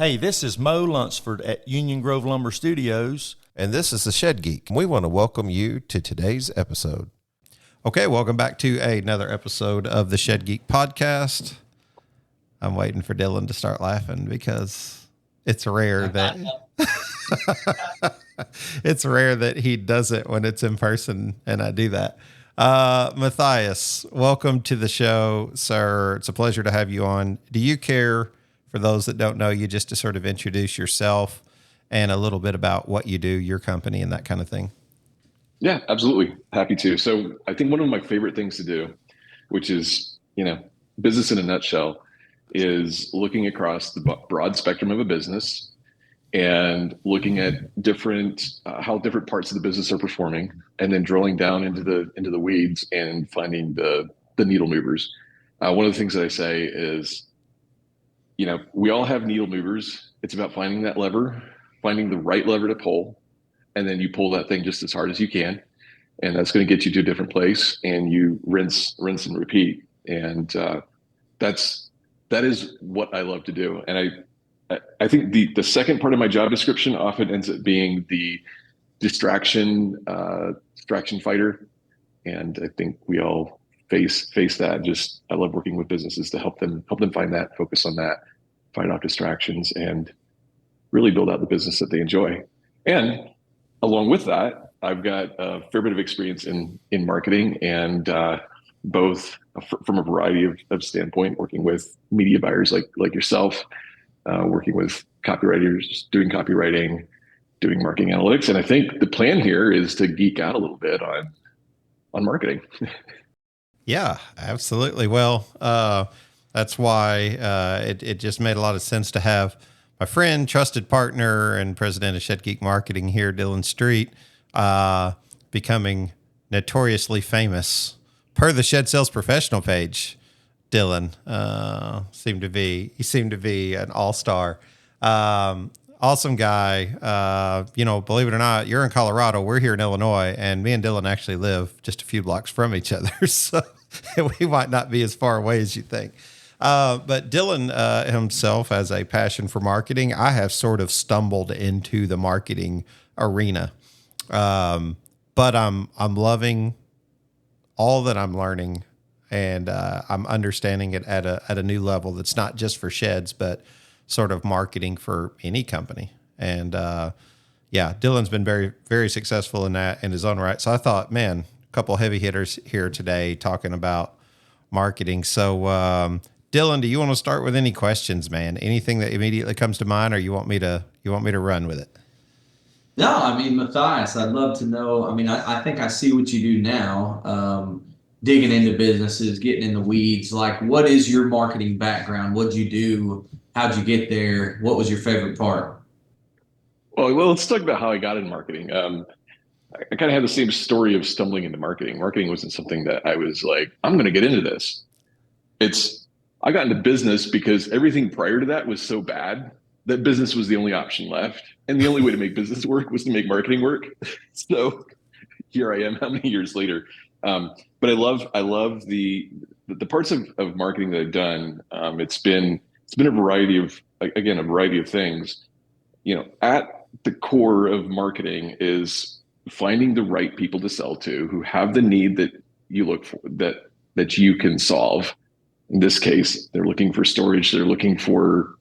Hey, this is Mo Lunsford at Union Grove Lumber Studios. And this is the Shed Geek. We want to welcome you to today's episode. Okay, welcome back to another episode of the Shed Geek podcast. I'm waiting for Dylan to start laughing because it's rare that it's rare that he does it when it's in person, and I do that. Matthias, welcome to the show, sir. It's a pleasure to have you on. Do you care, for those that don't know you, just to sort of introduce yourself and a little bit about what you do, your company, and that kind of thing? Yeah, absolutely. Happy to. So I think one of my favorite things to do, which is, business in a nutshell, is looking across the broad spectrum of a business and looking at how different parts of the business are performing, and then drilling down into the weeds and finding the needle movers. One of the things that I say is, we all have needle movers. It's about finding that lever, finding the right lever to pull, and then you pull that thing just as hard as you can, and that's going to get you to a different place. And you rinse and repeat, and that is what I love to do. And I think the second part of my job description often ends up being the distraction fighter, and I think we all face that. Just, I love working with businesses to help them find that, focus on that, find out distractions, and really build out the business that they enjoy. And along with that, I've got a fair bit of experience in marketing, and both from a variety of standpoint, working with media buyers like yourself, working with copywriters, doing copywriting, doing marketing analytics. And I think the plan here is to geek out a little bit on marketing. Yeah, absolutely. Well, that's why it just made a lot of sense to have my friend, trusted partner, and president of Shed Geek Marketing here, Dylan Street, becoming notoriously famous per the Shed Sales Professional page. Dylan seemed to be an all-star. Awesome guy. Believe it or not, you're in Colorado. We're here in Illinois, and me and Dylan actually live just a few blocks from each other. So we might not be as far away as you think. But Dylan himself has a passion for marketing. I have sort of stumbled into the marketing arena, but I'm loving all that I'm learning, and I'm understanding it at a new level. That's not just for sheds, but sort of marketing for any company. And Dylan's been very, very successful in that in his own right. So I thought, man, a couple heavy hitters here today talking about marketing. So Dylan, do you want to start with any questions, man? Anything that immediately comes to mind, or you want me to run with it? No, Matthias, I'd love to know. I think I see what you do now, digging into businesses, getting in the weeds. Like, what is your marketing background? What'd you do? How'd you get there? What was your favorite part? Well, let's talk about how I got in marketing. I kind of had the same story of stumbling into marketing. Marketing wasn't something that I was like, I'm going to get into this. I got into business because everything prior to that was so bad that business was the only option left. And the only way to make business work was to make marketing work. So here I am, how many years later? But I love the parts of marketing that I've done. It's been a variety of things. At the core of marketing is finding the right people to sell to, who have the need that you look for, that you can solve. In this case, they're looking for storage. They're looking for,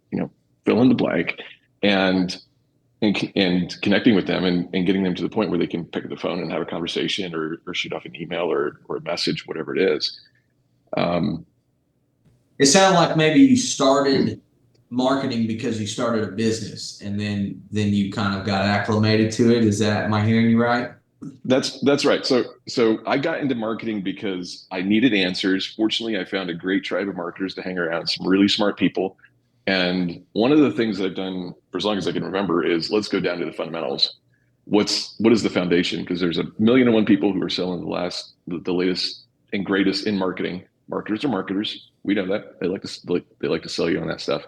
fill in the blank, and connecting with them and getting them to the point where they can pick up the phone and have a conversation, or shoot off an email or a message, whatever it is. It sounded like maybe you started marketing because you started a business, and then you kind of got acclimated to it. Am I hearing you right? That's right. So I got into marketing because I needed answers. Fortunately, I found a great tribe of marketers to hang around, some really smart people. And one of the things that I've done for as long as I can remember is, let's go down to the fundamentals. What is the foundation? Because there's 1,000,001 people who are selling the latest and greatest in marketing. Marketers are marketers. We know that. They like to sell you on that stuff.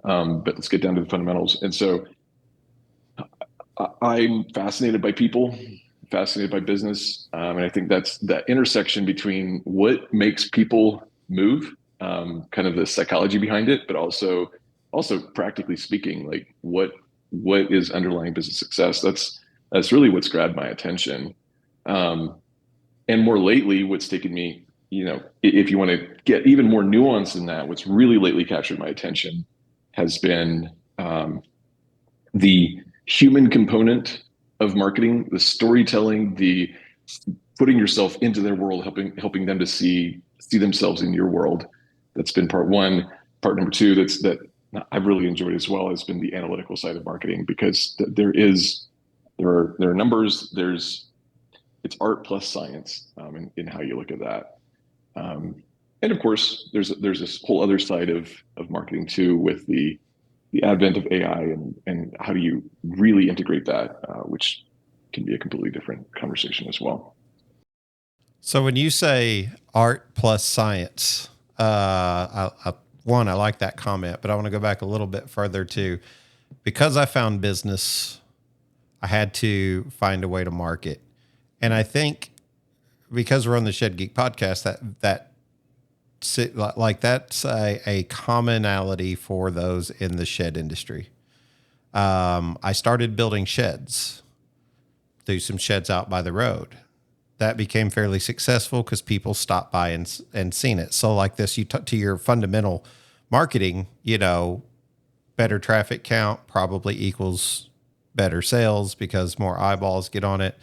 But let's get down to the fundamentals. And so I'm fascinated by people, fascinated by business. And I think that's that intersection between what makes people move, kind of the psychology behind it, but also also practically speaking, like what is underlying business success? That's really what's grabbed my attention. Um, and more lately, what's taken me, if you want to get even more nuanced than that, what's really lately captured my attention has been the human component of marketing, the storytelling, the putting yourself into their world, helping them to see themselves in your world. That's been part one. Part number two, that I've really enjoyed as well, has been the analytical side of marketing, because there are numbers. It's art plus science in how you look at that. And of course, there's this whole other side of marketing too, with the advent of AI, and how do you really integrate that, which can be a completely different conversation as well. So when you say art plus science, I like that comment, but I want to go back a little bit further too, because I found business, I had to find a way to market. And I think because we're on the Shed Geek podcast, that's a commonality for those in the shed industry. I started building sheds, threw some sheds out by the road. That became fairly successful because people stopped by and seen it. So like this, to your fundamental marketing, better traffic count probably equals better sales because more eyeballs get on it.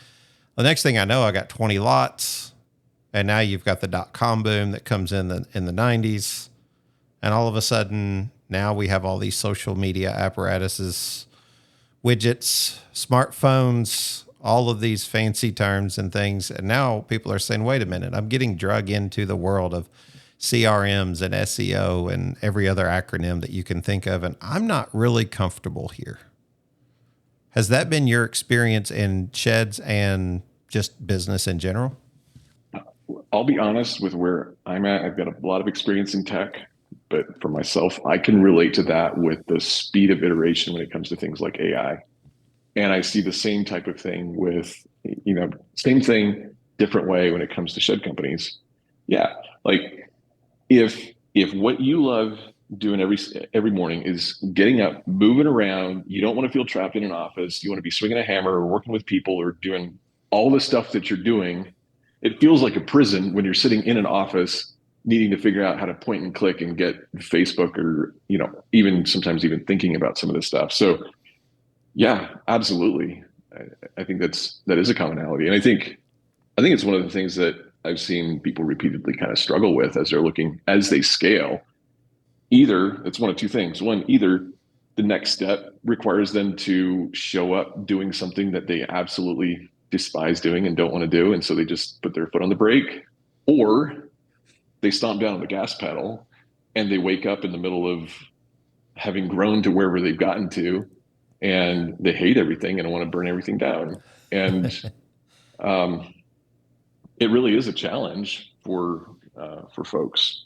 The next thing I know, I got 20 lots, and now you've got the .com boom that comes in the 90s. And all of a sudden now we have all these social media apparatuses, widgets, smartphones, all of these fancy terms and things. And now people are saying, wait a minute, I'm getting drug into the world of CRMs and SEO and every other acronym that you can think of. And I'm not really comfortable here. Has that been your experience in sheds and just business in general? I'll be honest with where I'm at. I've got a lot of experience in tech, but for myself, I can relate to that with the speed of iteration when it comes to things like AI. And I see the same type of thing with, same thing, different way when it comes to shed companies. Yeah. Like if what you love doing every morning is getting up, moving around, you don't want to feel trapped in an office, you want to be swinging a hammer or working with people or doing all the stuff that you're doing, it feels like a prison when you're sitting in an office needing to figure out how to point and click and get Facebook, or, even sometimes even thinking about some of this stuff. So yeah, absolutely. I think that is a commonality. And I think it's one of the things that I've seen people repeatedly kind of struggle with as they scale. Either it's one of two things. One, either the next step requires them to show up doing something that they absolutely despise doing and don't want to do, and so they just put their foot on the brake, or they stomp down on the gas pedal and they wake up in the middle of having grown to wherever they've gotten to, and they hate everything and want to burn everything down. And it really is a challenge for folks.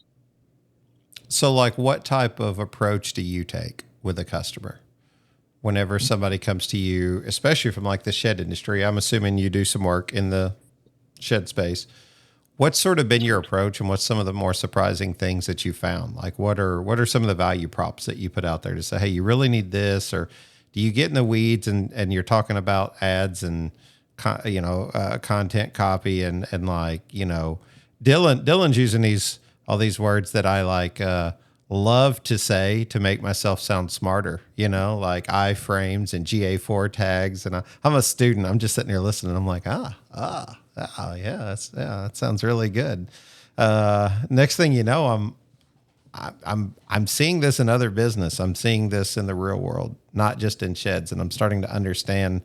So like what type of approach do you take with a customer whenever somebody comes to you, especially from like the shed industry? I'm assuming you do some work in the shed space. What's sort of been your approach, and what's some of the more surprising things that you found? Like what are some of the value props that you put out there to say, hey, you really need this? Or do you get in the weeds and you're talking about ads and content copy and like, Dylan's using all these words that I love to say to make myself sound smarter, like iframes and GA4 tags. And I'm a student. I'm just sitting here listening. I'm like, yeah, that sounds really good. Next thing you know, I'm seeing this in other business. I'm seeing this in the real world, not just in sheds. And I'm starting to understand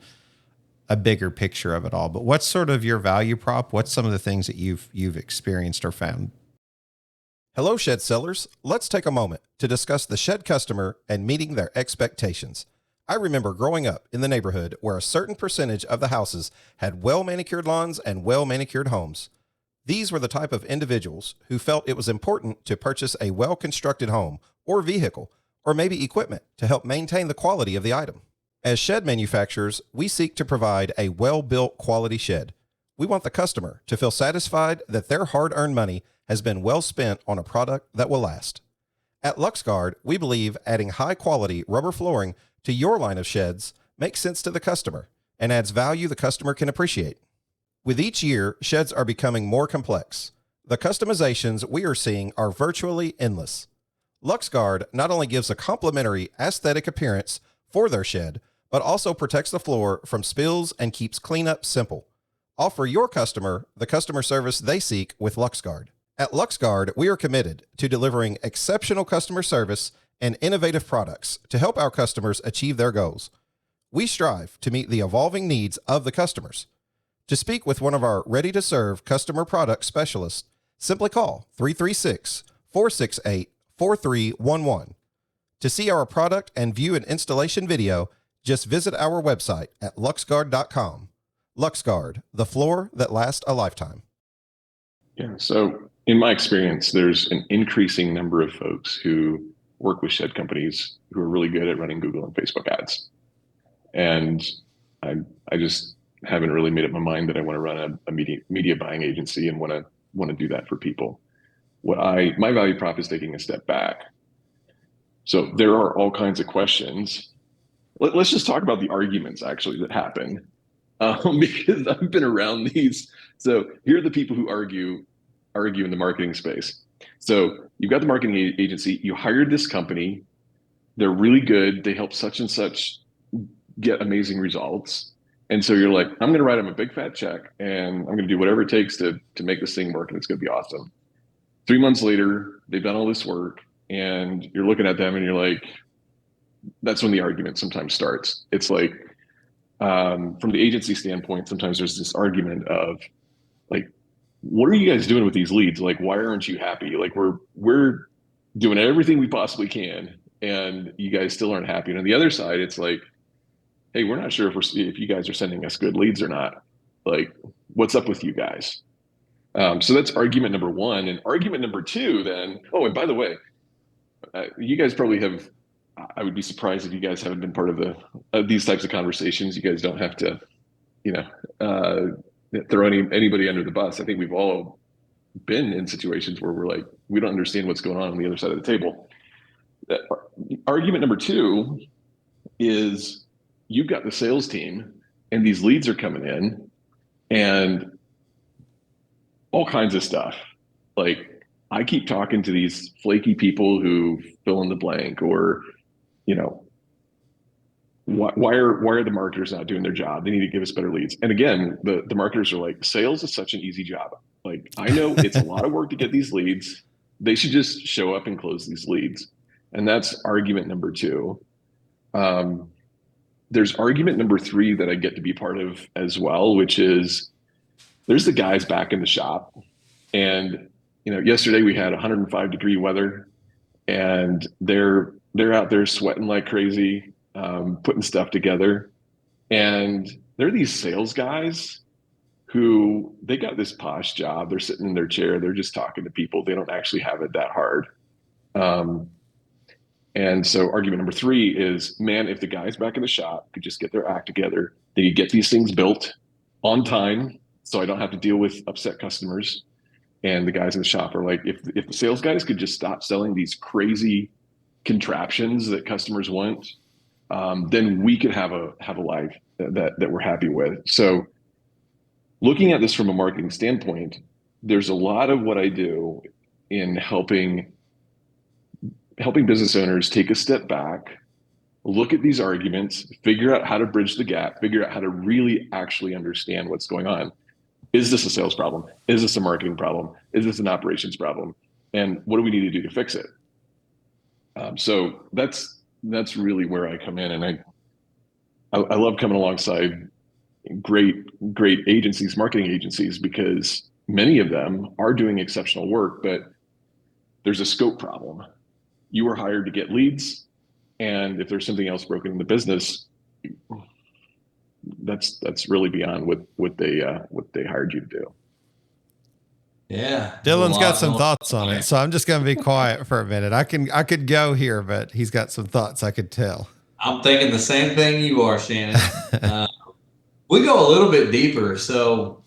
a bigger picture of it all. But what's sort of your value prop? What's some of the things that you've experienced or found? Hello, shed sellers. Let's take a moment to discuss the shed customer and meeting their expectations. I remember growing up in the neighborhood where a certain percentage of the houses had well-manicured lawns and well-manicured homes. These were the type of individuals who felt it was important to purchase a well-constructed home or vehicle, or maybe equipment to help maintain the quality of the item. As shed manufacturers, we seek to provide a well-built quality shed. We want the customer to feel satisfied that their hard-earned money has been well spent on a product that will last. At LuxGuard, we believe adding high-quality rubber flooring to your line of sheds makes sense to the customer and adds value the customer can appreciate. With each year, sheds are becoming more complex. The customizations we are seeing are virtually endless. LuxGuard not only gives a complimentary aesthetic appearance for their shed, but also protects the floor from spills and keeps cleanup simple. Offer your customer the customer service they seek with LuxGuard. At LuxGuard, we are committed to delivering exceptional customer service and innovative products to help our customers achieve their goals. We strive to meet the evolving needs of the customers. To speak with one of our ready-to-serve customer product specialists, simply call 336-468-4311. To see our product and view an installation video, just visit our website at luxguard.com. LuxGuard, the floor that lasts a lifetime. Yeah. So in my experience, there's an increasing number of folks who work with shed companies who are really good at running Google and Facebook ads. And I just haven't really made up my mind that I want to run a media buying agency and want to do that for people. My value prop is taking a step back. So there are all kinds of questions. Let's just talk about the arguments actually that happen, because I've been around these. So here are the people who argue in the marketing space. So you've got the marketing agency, you hired this company, they're really good, they help such and such get amazing results. And so you're like, I'm going to write them a big fat check and I'm going to do whatever it takes to make this thing work and it's going to be awesome. 3 months later, they've done all this work and you're looking at them and you're like, that's when the argument sometimes starts. It's like, from the agency standpoint, sometimes there's this argument of like, what are you guys doing with these leads? Like, why aren't you happy? Like we're doing everything we possibly can and you guys still aren't happy. And on the other side, it's like, hey, we're not sure if you guys are sending us good leads or not. Like, what's up with you guys? So that's argument number one. And argument number two then, oh, and by the way, you guys probably have, I would be surprised if you guys haven't been part of these types of conversations. You guys don't have to, throw anybody under the bus. I think we've all been in situations where we're like, we don't understand what's going on the other side of the table. Argument number two is you've got the sales team and these leads are coming in and all kinds of stuff. Like, I keep talking to these flaky people who fill in the blank, or, why are the marketers not doing their job? They need to give us better leads. And again, the marketers are like, sales is such an easy job. Like, I know it's a lot of work to get these leads. They should just show up and close these leads. And that's argument number two. There's argument number three that I get to be part of as well, which is there's the guys back in the shop. And, yesterday we had 105-degree weather and they're out there sweating like crazy, putting stuff together. And they're these sales guys who, they got this posh job. They're sitting in their chair. They're just talking to people. They don't actually have it that hard. And so argument number three is, man, if the guys back in the shop could just get their act together, they could get these things built on time so I don't have to deal with upset customers. And the guys in the shop are like, if the sales guys could just stop selling these crazy contraptions that customers want, then we could have a life that we're happy with. So looking at this from a marketing standpoint, there's a lot of what I do in helping business owners take a step back, look at these arguments, figure out how to bridge the gap, figure out how to really actually understand what's going on. Is this a sales problem? Is this a marketing problem? Is this an operations problem? And what do we need to do to fix it? So that's really where I come in. And I love coming alongside great agencies, marketing agencies, because many of them are doing exceptional work, but there's a scope problem. You were hired to get leads, and if there's something else broken in the business, that's really beyond what they hired you to do. Yeah. Dylan's got some thoughts on it, so I'm just going to be quiet for a minute. I could go here, but he's got some thoughts, I could tell. I'm thinking the same thing you are, Shannon. We go a little bit deeper. So,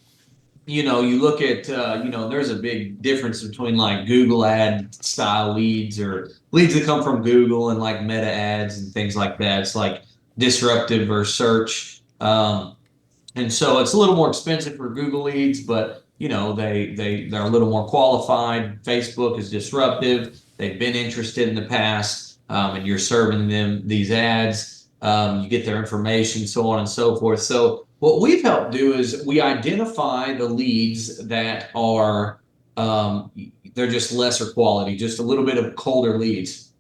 you look at, there's a big difference between like Google ad style leads or leads that come from Google and like meta ads and things like that. It's like disruptive or search. And so it's a little more expensive for Google leads, but they're a little more qualified. Facebook is disruptive. They've been interested in the past, and you're serving them these ads. You get their information, so on and so forth. So what we've helped do is we identify the leads that are they're just lesser quality, just a little bit of colder leads.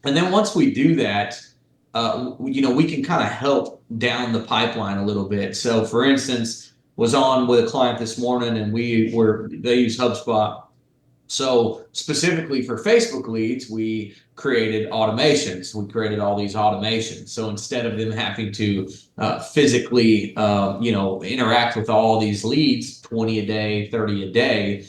And then once we do that, we can kind of help down the pipeline a little bit. So for instance, was on with a client this morning and they use HubSpot. So specifically for Facebook leads, we created automations. We created all these automations. So instead of them having to physically, interact with all these leads, 20 a day, 30 a day,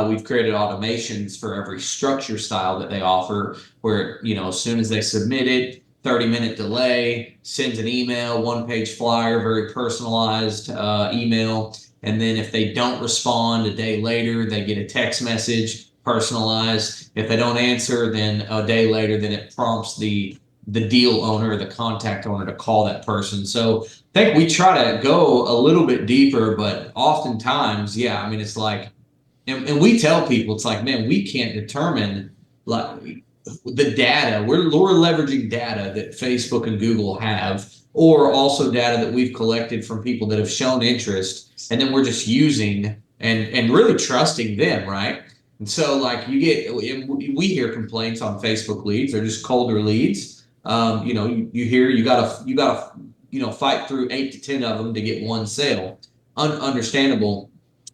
we've created automations for every structure style that they offer where, as soon as they submit it, 30-minute delay, sends an email, one-page flyer, very personalized email. And then if they don't respond a day later, they get a text message, personalized. If they don't answer, then a day later, then it prompts the deal owner, the contact owner to call that person. So I think we try to go a little bit deeper, but oftentimes, it's like, and we tell people, it's like, man, we can't determine like the data. We're leveraging data that Facebook and Google have, or also data that we've collected from people that have shown interest, and then we're just using and really trusting them, right? And so like we hear complaints on Facebook leads, they're just colder leads. You hear you gotta fight through 8 to 10 of them to get one sale. Understandable.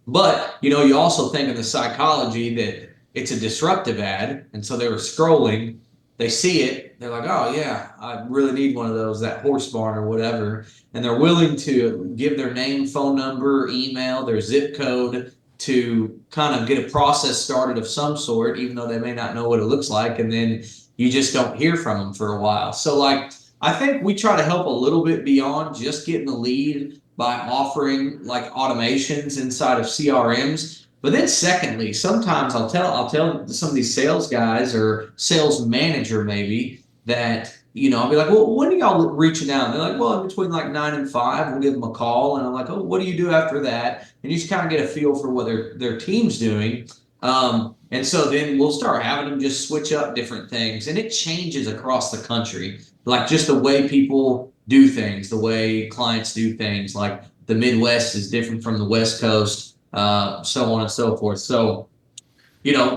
But, you also think of the psychology that it's a disruptive ad. And so they were scrolling, they see it, they're like, oh, yeah, I really need one of those, that horse barn or whatever. And they're willing to give their name, phone number, email, their zip code to kind of get a process started of some sort, even though they may not know what it looks like. And then you just don't hear from them for a while. So, like, I think we try to help a little bit beyond just getting the lead by offering like automations inside of CRMs. But then secondly, sometimes I'll tell some of these sales guys or sales manager maybe that, I'll be like, well, when are y'all reaching out? And they're like, well, in between like 9 and 5, we'll give them a call. And I'm like, oh, what do you do after that? And you just kind of get a feel for what their team's doing. And so then we'll start having them just switch up different things. And it changes across the country, like just the way people do things, the way clients do things. Like the Midwest is different from the West Coast, so on and so forth. So,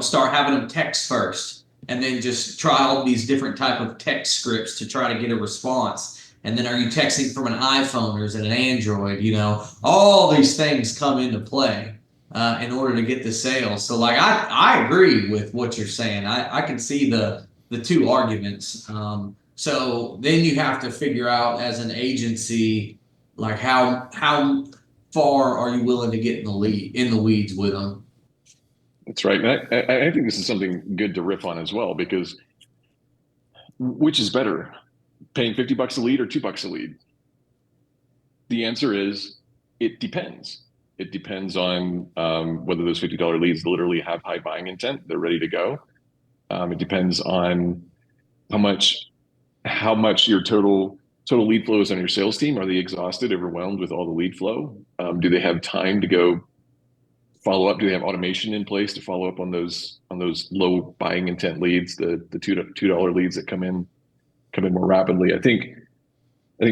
start having them text first and then just try all these different type of text scripts to try to get a response. And then are you texting from an iPhone or is it an Android? All these things come into play in order to get the sale. So like, I agree with what you're saying. I can see the two arguments. So then you have to figure out as an agency, like how far are you willing to get in the weeds with them? That's right. And I think this is something good to riff on as well, because which is better, paying $50 a lead or $2 a lead? The answer is it depends. It depends on whether those $50 leads literally have high buying intent, they're ready to go. It depends on how much your total lead flow is on your sales team. Are they exhausted, overwhelmed with all the lead flow? Do they have time to go follow up? Do they have automation in place to follow up on those low buying intent leads, the $2 leads that come in more rapidly? I think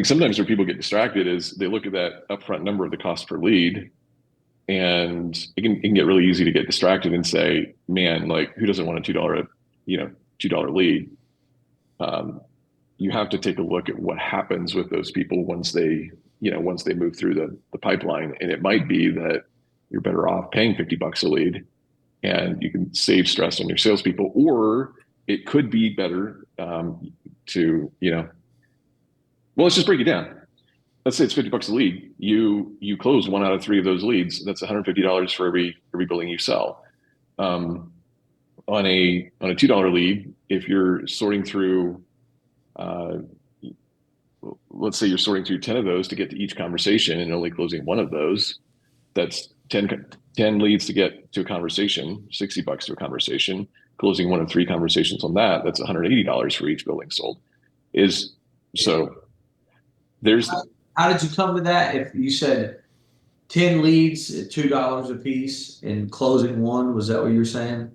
sometimes where people get distracted is they look at that upfront number of the cost per lead, and it can get really easy to get distracted and say, man, like who doesn't want a $2 lead? You have to take a look at what happens with those people once they move through the pipeline. And it might be that you're better off paying $50 a lead and you can save stress on your salespeople, or it could be better to, well, let's just break it down. Let's say it's $50 a lead. You close 1 out of 3 of those leads. That's $150 for every building you sell. On a $2 lead, if you're sorting through, let's say you're sorting through 10 of those to get to each conversation and only closing 1 of those, that's 10 leads to get to a conversation, $60 to a conversation, closing one of 3 conversations on that, that's $180 for each building sold. So there's. How did you come to that? If you said 10 leads at $2 a piece and closing one, was that what you were saying?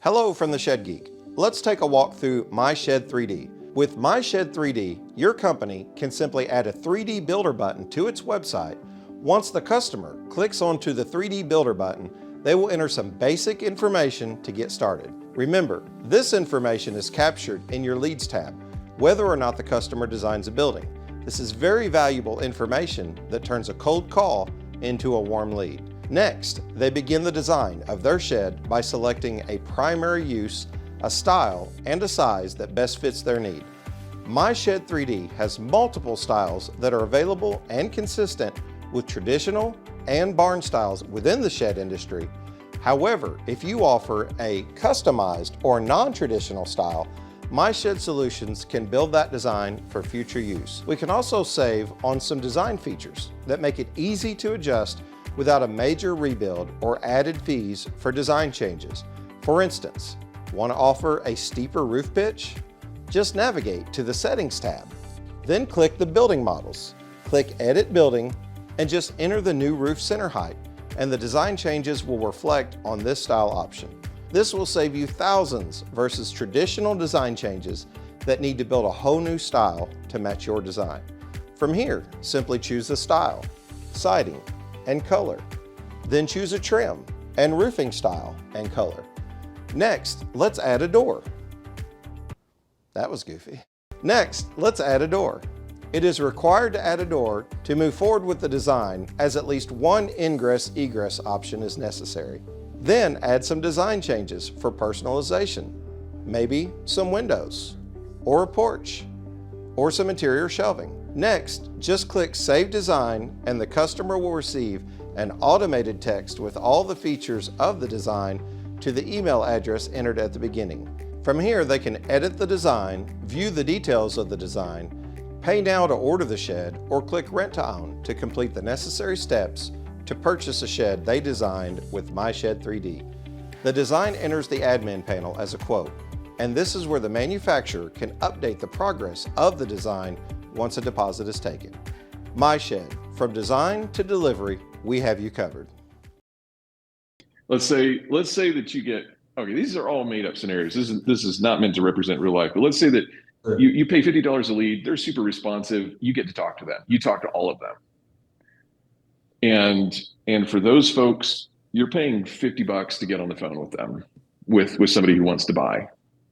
Hello from the Shed Geek. Let's take a walk through My Shed 3D. With My Shed 3D, your company can simply add a 3D builder button to its website. Once the customer clicks onto the 3D builder button, they will enter some basic information to get started. Remember, this information is captured in your Leads tab, whether or not the customer designs a building. This is very valuable information that turns a cold call into a warm lead. Next, they begin the design of their shed by selecting a primary use, a style, and a size that best fits their need. My Shed 3D has multiple styles that are available and consistent with traditional and barn styles within the shed industry. However, if you offer a customized or non-traditional style, My Shed Solutions can build that design for future use. We can also save on some design features that make it easy to adjust without a major rebuild or added fees for design changes. For instance, want to offer a steeper roof pitch? Just navigate to the Settings tab. Then click the Building Models. Click Edit Building and just enter the new roof center height, and the design changes will reflect on this style option. This will save you thousands versus traditional design changes that need to build a whole new style to match your design. From here, simply choose the style, siding, and color. Then choose a trim and roofing style and color. Next, let's add a door. That was goofy. Next, let's add a door. It is required to add a door to move forward with the design, as at least one ingress-egress option is necessary. Then add some design changes for personalization. Maybe some windows, or a porch, or some interior shelving. Next, just click Save Design and the customer will receive an automated text with all the features of the design to the email address entered at the beginning. From here, they can edit the design, view the details of the design, pay now to order the shed, or click Rent to Own to complete the necessary steps to purchase a shed they designed with My Shed 3D. The design enters the admin panel as a quote, and this is where the manufacturer can update the progress of the design once a deposit is taken. My Shed, from design to delivery, we have you covered. Let's say that you get, okay, these are all made up scenarios. This is not meant to represent real life, but let's say that you pay $50 a lead, they're super responsive, you get to talk to them. You talk to all of them. And for those folks, you're paying $50 to get on the phone with them, with somebody who wants to buy.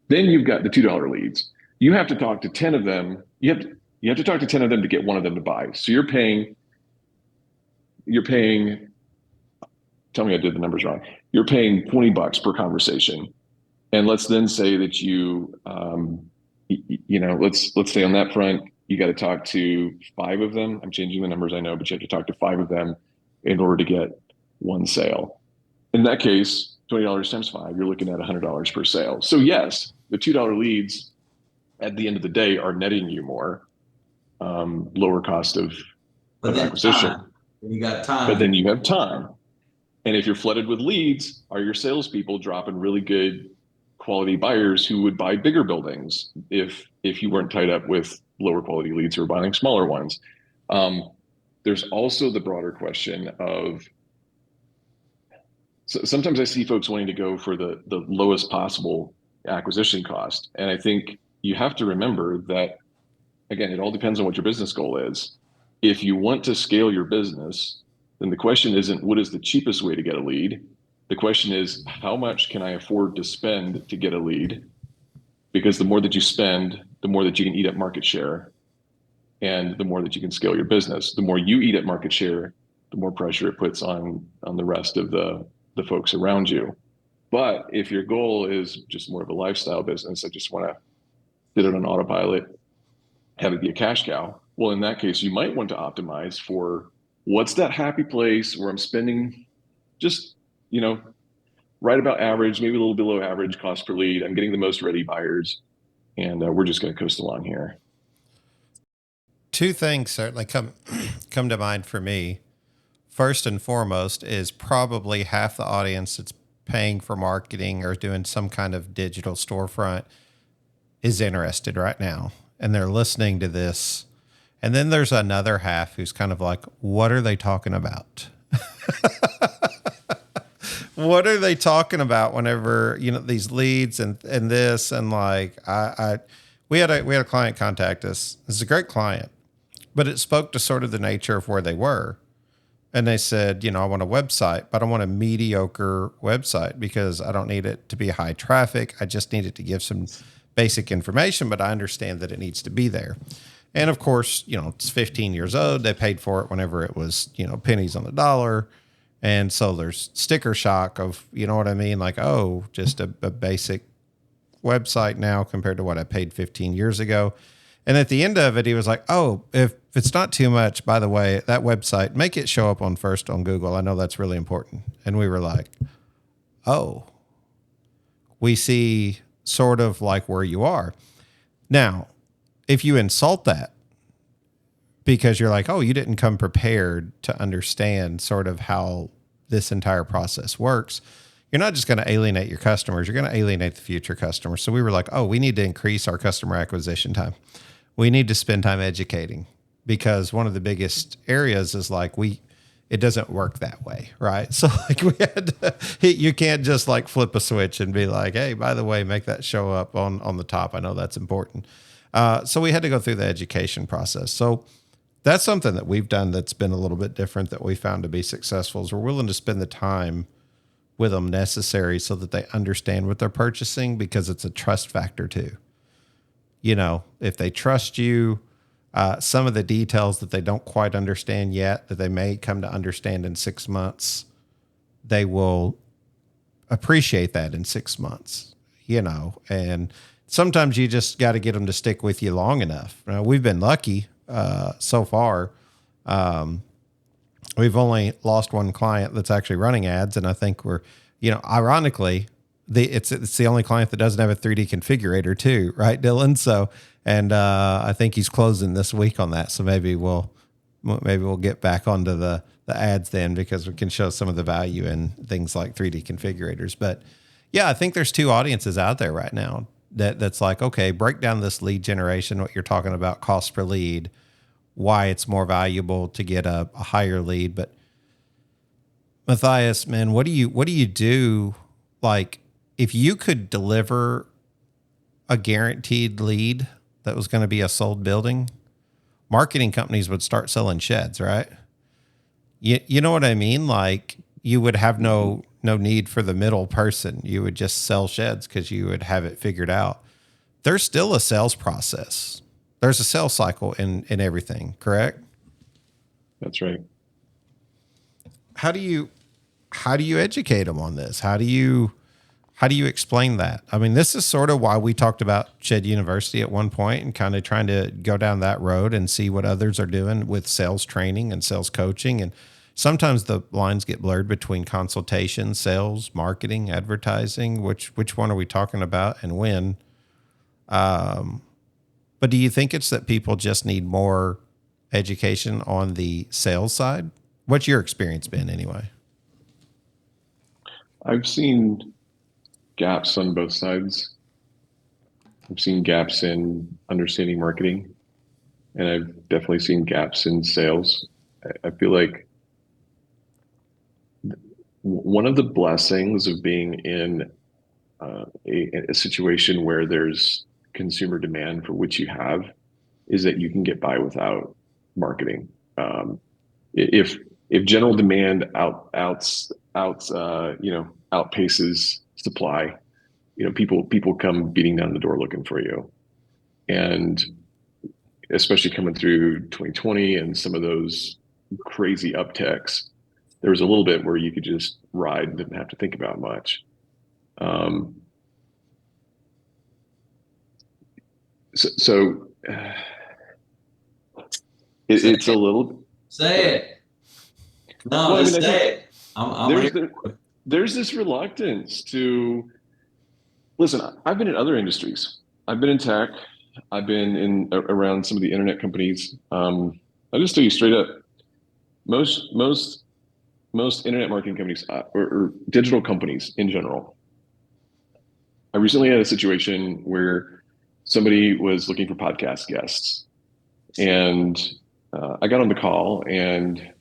Then you've got the $2 leads. You have to talk to 10 of them. You have to talk to 10 of them to get one of them to buy. So you're paying, tell me I did the numbers wrong. You're paying $20 per conversation. And let's then say that let's stay on that front. You got to talk to 5 of them. I'm changing the numbers, I know, but you have to talk to 5 of them in order to get one sale. In that case, $20 times 5, you're looking at $100 per sale. So yes, the $2 leads at the end of the day are netting you more, lower cost of acquisition. You got time. But then you have time. And if you're flooded with leads, are your salespeople dropping really good quality buyers who would buy bigger buildings if you weren't tied up with lower quality leads who are buying smaller ones? There's also the broader question of, so sometimes I see folks wanting to go for the lowest possible acquisition cost. And I think you have to remember that, again, it all depends on what your business goal is. If you want to scale your business, then the question isn't what is the cheapest way to get a lead? The question is, how much can I afford to spend to get a lead? Because the more that you spend, the more that you can eat up market share, and the more that you can scale your business. The more you eat at market share, the more pressure it puts on the rest of the folks around you. But if your goal is just more of a lifestyle business, I just want to sit it on autopilot, have it be a cash cow, well, in that case, you might want to optimize for what's that happy place where I'm spending just, right about average, maybe a little below average cost per lead. I'm getting the most ready buyers, and we're just going to coast along here. 2 things certainly come to mind for me. first and foremost is probably half the audience that's paying for marketing or doing some kind of digital storefront is interested right now, and they're listening to this. And then there's another half who's kind of like, what are they talking about? What are they talking about whenever, these leads and this, and like, we had a client contact us. It's a great client, but it spoke to sort of the nature of where they were. And they said, I want a website, but I want a mediocre website because I don't need it to be high traffic. I just need it to give some basic information, but I understand that it needs to be there. And of course, it's 15 years old. They paid for it whenever it was, pennies on the dollar. And so there's sticker shock of, you know what I mean? Like, oh, just a basic website now compared to what I paid 15 years ago. And at the end of it, he was like, oh, if it's not too much, by the way, that website, make it show up first on Google. I know that's really important. And we were like, oh, we see sort of like where you are. Now, if you insult that because you're like, oh, you didn't come prepared to understand sort of how this entire process works, you're not just going to alienate your customers, you're going to alienate the future customers. So we were like, oh, we need to increase our customer acquisition time. We need to spend time educating, because one of the biggest areas is like it doesn't work that way, right? So like we had to, you can't just like flip a switch and be like, hey, by the way, make that show up on the top. I know that's important. So we had to go through the education process. So that's something that we've done that's been a little bit different that we found to be successful, is we're willing to spend the time with them necessary so that they understand what they're purchasing, because it's a trust factor too. If they trust you, some of the details that they don't quite understand yet, that they may come to understand in 6 months, they will appreciate that in 6 months, and sometimes you just got to get them to stick with you long enough. We've been lucky so far. We've only lost one client that's actually running ads. And I think we're, ironically, it's the only client that doesn't have a 3D configurator too. Right, Dylan? So, and I think he's closing this week on that. So maybe we'll get back onto the ads then, because we can show some of the value in things like 3D configurators. But yeah, I think there's two audiences out there right now that's like, okay, break down this lead generation, what you're talking about, cost per lead, why it's more valuable to get a higher lead. But Matthias, man, what do you do? Like, if you could deliver a guaranteed lead that was going to be a sold building, marketing companies would start selling sheds, right? You know what I mean? Like, you would have no need for the middle person. You would just sell sheds because you would have it figured out. There's still a sales process. There's a sales cycle in everything, correct? That's right. How do you educate them on this? How do you explain that? I mean, this is sort of why we talked about Shed University at one point, and kind of trying to go down that road and see what others are doing with sales training and sales coaching. And sometimes the lines get blurred between consultation, sales, marketing, advertising. Which one are we talking about and when? But do you think it's that people just need more education on the sales side? What's your experience been anyway? I've seen gaps on both sides. I've seen gaps in understanding marketing, and I've definitely seen gaps in sales. I feel like one of the blessings of being in a situation where there's consumer demand for what you have is that you can get by without marketing. If general demand outpaces supply, people come beating down the door looking for you, and especially coming through 2020 and some of those crazy upticks, there was a little bit where you could just ride and didn't have to think about much. So it's a little. Say it. No, well, just say it. There's this reluctance to listen. I've been in other industries. I've been in tech. I've been around some of the internet companies. I'll just tell you straight up. Most most internet marketing companies or digital companies in general. I recently had a situation where somebody was looking for podcast guests, and I got on the call and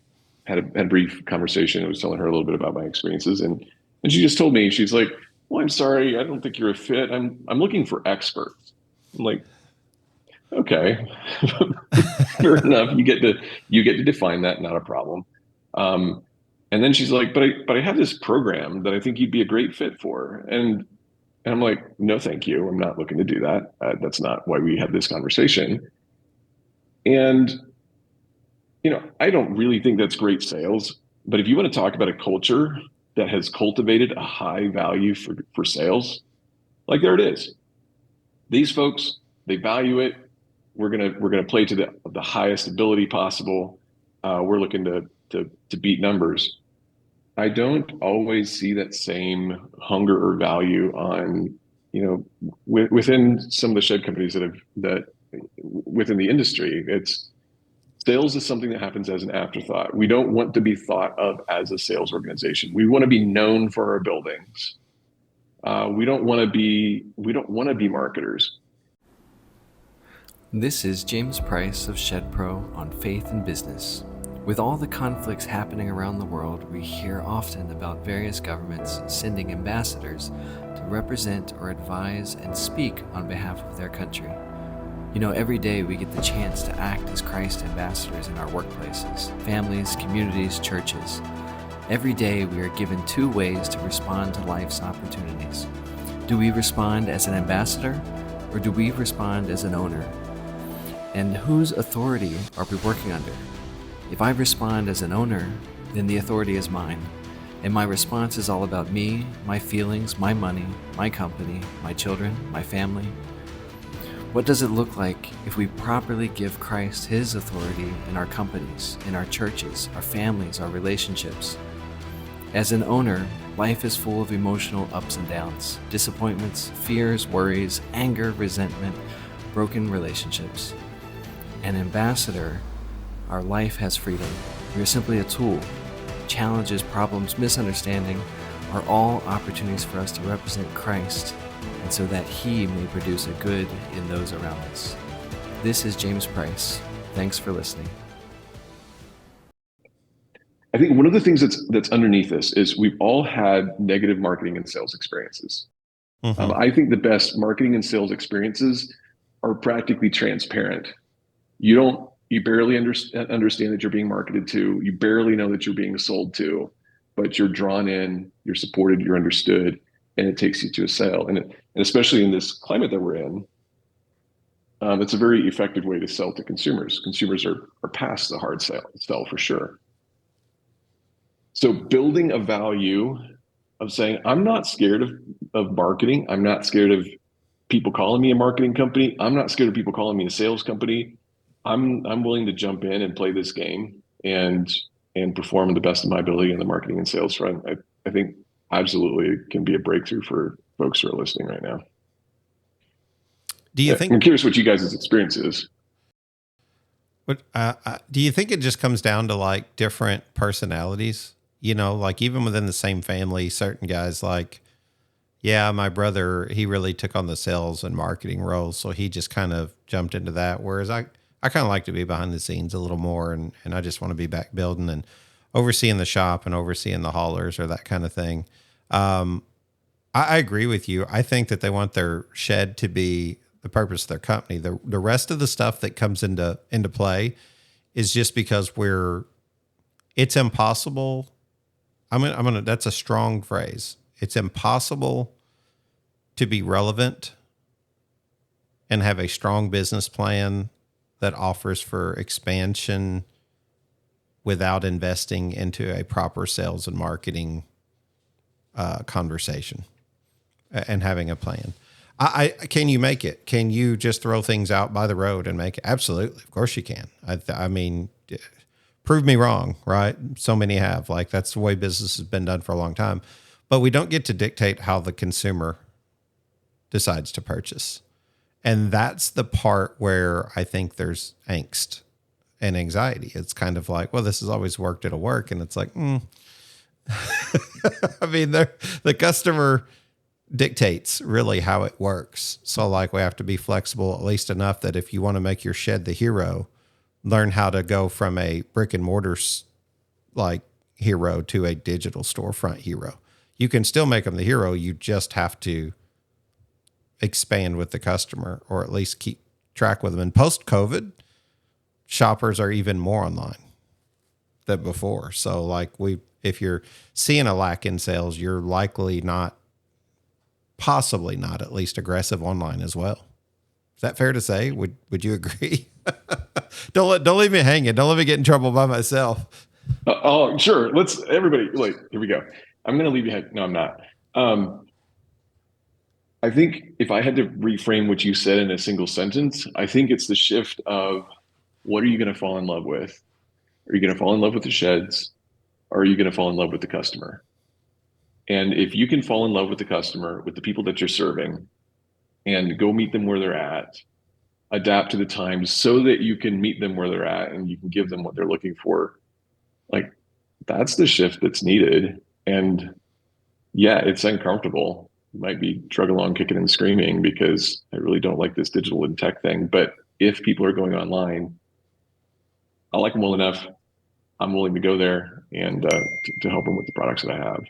had a brief conversation. I was telling her a little bit about my experiences, and she just told me, she's like, "Well, I'm sorry, I don't think you're a fit. I'm looking for experts." I'm like, "Okay, fair enough. You get to define that, not a problem." And then she's like, "But I have this program that I think you'd be a great fit for." And I'm like, "No, thank you. I'm not looking to do that. That's not why we had this conversation." And I don't really think that's great sales. But if you want to talk about a culture that has cultivated a high value for sales, like, there it is. These folks, they value it. We're gonna play to the highest ability possible. We're looking to beat numbers. I don't always see that same hunger or value on, within some of the shed companies that within the industry. It's sales is something that happens as an afterthought. We don't want to be thought of as a sales organization. We want to be known for our buildings. We don't want to be marketers. This is James Price of Shed Pro on Faith and Business. With all the conflicts happening around the world, we hear often about various governments sending ambassadors to represent or advise and speak on behalf of their country. Every day we get the chance to act as Christ ambassadors in our workplaces, families, communities, churches. Every day we are given two ways to respond to life's opportunities. Do we respond as an ambassador, or do we respond as an owner? And whose authority are we working under? If I respond as an owner, then the authority is mine, and my response is all about me, my feelings, my money, my company, my children, my family. What does it look like if we properly give Christ his authority in our companies, in our churches, our families, our relationships? As an owner, life is full of emotional ups and downs, disappointments, fears, worries, anger, resentment, broken relationships. An ambassador, our life has freedom. We are simply a tool. Challenges, problems, misunderstanding are all opportunities for us to represent Christ, and so that he may produce a good in those around us. This is James Price. Thanks for listening. I think one of the things that's underneath this is we've all had negative marketing and sales experiences. Mm-hmm. I think the best marketing and sales experiences are practically transparent. You barely understand that you're being marketed to. You barely know that you're being sold to, but you're drawn in, you're supported, you're understood, and it takes you to a sale. And especially in this climate that we're in, it's a very effective way to sell to consumers. Consumers are past the hard sell for sure. So building a value of saying, I'm not scared of marketing. I'm not scared of people calling me a marketing company. I'm not scared of people calling me a sales company. I'm willing to jump in and play this game and perform to the best of my ability in the marketing and sales front. I think absolutely it can be a breakthrough for folks who are listening right now. Do you think? I'm curious what you guys' experience is. What do you think it just comes down to like different personalities? Like even within the same family, certain guys like, yeah, my brother, he really took on the sales and marketing roles, so he just kind of jumped into that. Whereas I kind of like to be behind the scenes a little more, and I just want to be back building and overseeing the shop and overseeing the haulers or that kind of thing. I agree with you. I think that they want their shed to be the purpose of their company. The rest of the stuff that comes into play is just because it's impossible. That's a strong phrase. It's impossible to be relevant and have a strong business plan that offers for expansion without investing into a proper sales and marketing conversation and having a plan. Can you make it? Can you just throw things out by the road and make it? Absolutely. Of course you can. I mean, prove me wrong, right? So many have. Like, that's the way business has been done for a long time. But we don't get to dictate how the consumer decides to purchase. And that's the part where I think there's angst and anxiety. It's kind of like, well, this has always worked, it'll work. And it's like, I mean, the customer dictates really how it works. So like we have to be flexible at least enough that if you want to make your shed the hero, learn how to go from a brick and mortar like hero to a digital storefront hero. You can still make them the hero. You just have to expand with the customer, or at least keep track with them. And post COVID, shoppers are even more online than before. So like if you're seeing a lack in sales, you're likely possibly not at least aggressive online as well. Is that fair to say? Would you agree? Don't leave me hanging. Don't let me get in trouble by myself. Oh, sure. Let's everybody here we go. I'm going to leave you hanging. No, I'm not. I think if I had to reframe what you said in a single sentence, I think it's the shift of what are you going to fall in love with? Are you going to fall in love with the sheds? Or are you going to fall in love with the customer? And if you can fall in love with the customer, with the people that you're serving, and go meet them where they're at, adapt to the times so that you can meet them where they're at and you can give them what they're looking for, like that's the shift that's needed. And yeah, it's uncomfortable. You might be trudging along kicking and screaming because I really don't like this digital and tech thing. But if people are going online, I like them well enough. I'm willing to go there and to help them with the products that I have.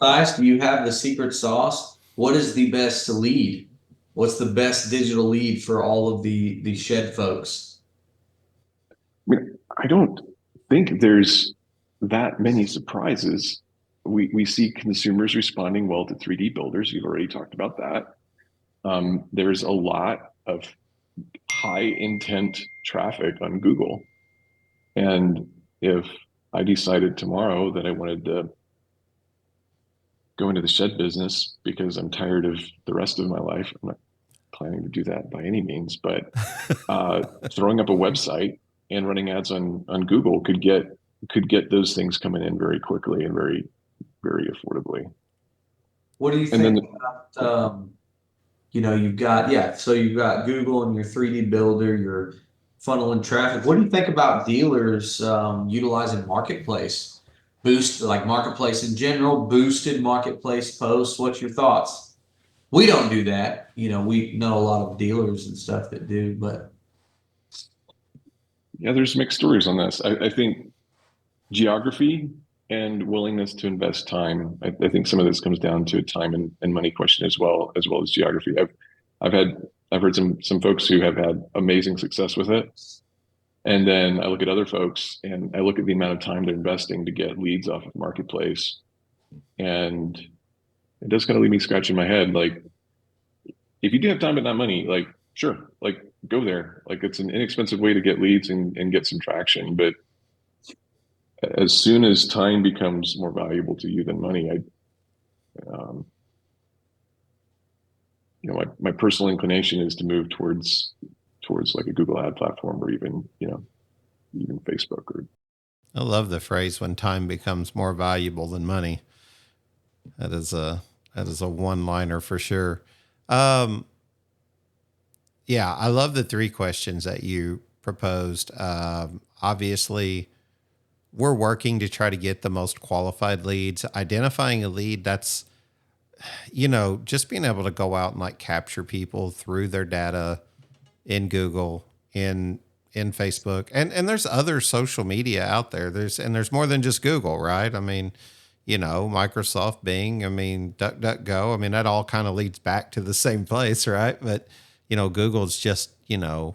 Matthias, do you have the secret sauce? What is the best lead? What's the best digital lead for all of the shed folks? I mean, I don't think there's that many surprises. We see consumers responding well to 3D builders. You've already talked about that. There's a lot of high intent traffic on Google. And if I decided tomorrow that I wanted to go into the shed business because I'm tired of the rest of my life, I'm not planning to do that by any means, but throwing up a website and running ads on Google could get those things coming in very quickly and very, very affordably. What do you think about, you've got Google and your 3D builder, your funneling traffic. What do you think about dealers utilizing marketplace? Like marketplace in general, boosted marketplace posts? What's your thoughts? We don't do that. We know a lot of dealers and stuff that do, but. Yeah, there's mixed stories on this. I think geography and willingness to invest time. I think some of this comes down to a time and money question as well as geography. I've heard some folks who have had amazing success with it. And then I look at other folks and I look at the amount of time they're investing to get leads off of marketplace. And it does kind of leave me scratching my head. Like, if you do have time but not money, like, sure, like go there. Like it's an inexpensive way to get leads and get some traction. But as soon as time becomes more valuable to you than money, my personal inclination is to move towards like a Google ad platform or even Facebook. I love the phrase when time becomes more valuable than money. That is a one-liner for sure. Yeah, I love the 3 questions that you proposed. Obviously, we're working to try to get the most qualified leads. Identifying a lead, that's, just being able to go out and like capture people through their data in Google, in Facebook, and there's other social media out there. There's more than just Google, right? I mean, Microsoft, Bing, I mean, DuckDuckGo. I mean, that all kind of leads back to the same place, right? But Google's just, and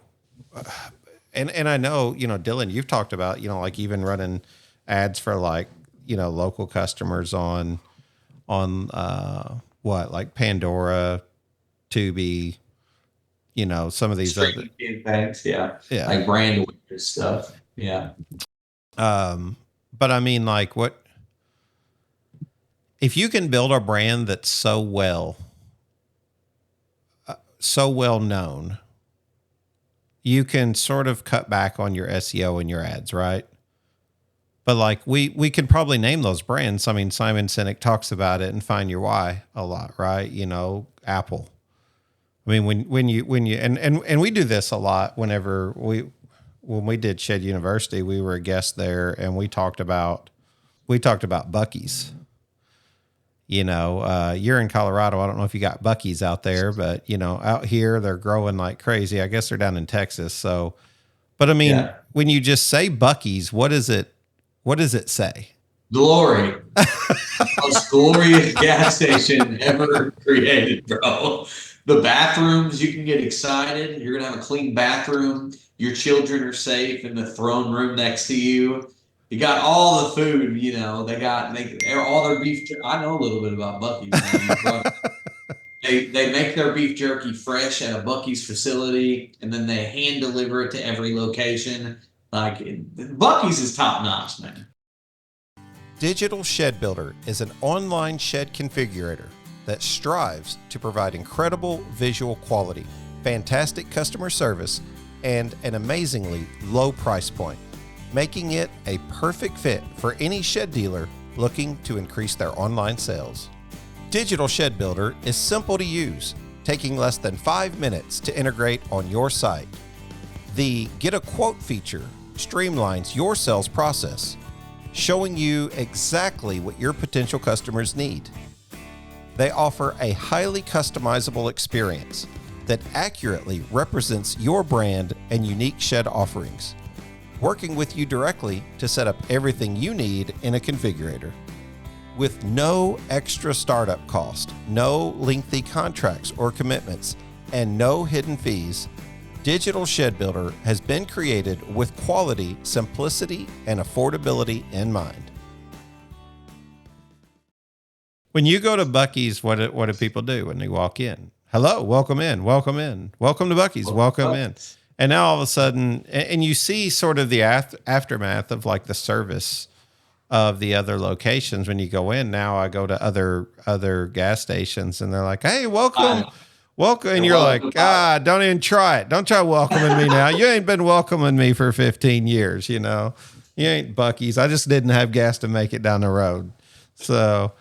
I know, Dylan, you've talked about, like even running ads for like, local customers on like Pandora, Tubi, some of these other things. Yeah. Like brand awareness stuff. Yeah. But I mean, like if you can build a brand that's so well known, you can sort of cut back on your SEO and your ads, right? But like we can probably name those brands. I mean, Simon Sinek talks about it and Find Your Why a lot, right? Apple. I mean, when you and we do this a lot when we did Shed University, we were a guest there and we talked about we talked about Buc-ee's. You know, you're in Colorado. I don't know if you got Buc-ee's out there, but, you know, out here they're growing like crazy. I guess they're down in Texas. So, but I mean, when you just say Buc-ee's, what does it say? Glory. Most glorious gas station ever created, bro. The bathrooms, you can get excited. You're going to have a clean bathroom. Your children are safe in the throne room next to you. You got all the food, you know. They all their beef. I know a little bit about Buc-ee's. Man. They make their beef jerky fresh at a Buc-ee's facility, and then they hand deliver it to every location. Like Buc-ee's is top notch, man. Digital Shed Builder is an online shed configurator that strives to provide incredible visual quality, fantastic customer service, and an amazingly low price point, making it a perfect fit for any shed dealer looking to increase their online sales. Digital Shed Builder is simple to use, taking less than 5 minutes to integrate on your site. The Get a Quote feature streamlines your sales process, showing you exactly what your potential customers need. They offer a highly customizable experience that accurately represents your brand and unique shed offerings, working with you directly to set up everything you need in a configurator. With no extra startup cost, no lengthy contracts or commitments, and no hidden fees, Digital Shed Builder has been created with quality, simplicity, and affordability in mind. When you go to Buc-ee's, what do people do when they walk in? Hello, welcome in, welcome in, welcome to Buc-ee's, welcome in. And now all of a sudden, and you see sort of the aftermath of like the service of the other locations when you go in. Now I go to other gas stations and they're like, hey, welcome. And you're like, don't even try it. Don't try welcoming me now. You ain't been welcoming me for 15 years, you know. You ain't Buc-ee's. I just didn't have gas to make it down the road. So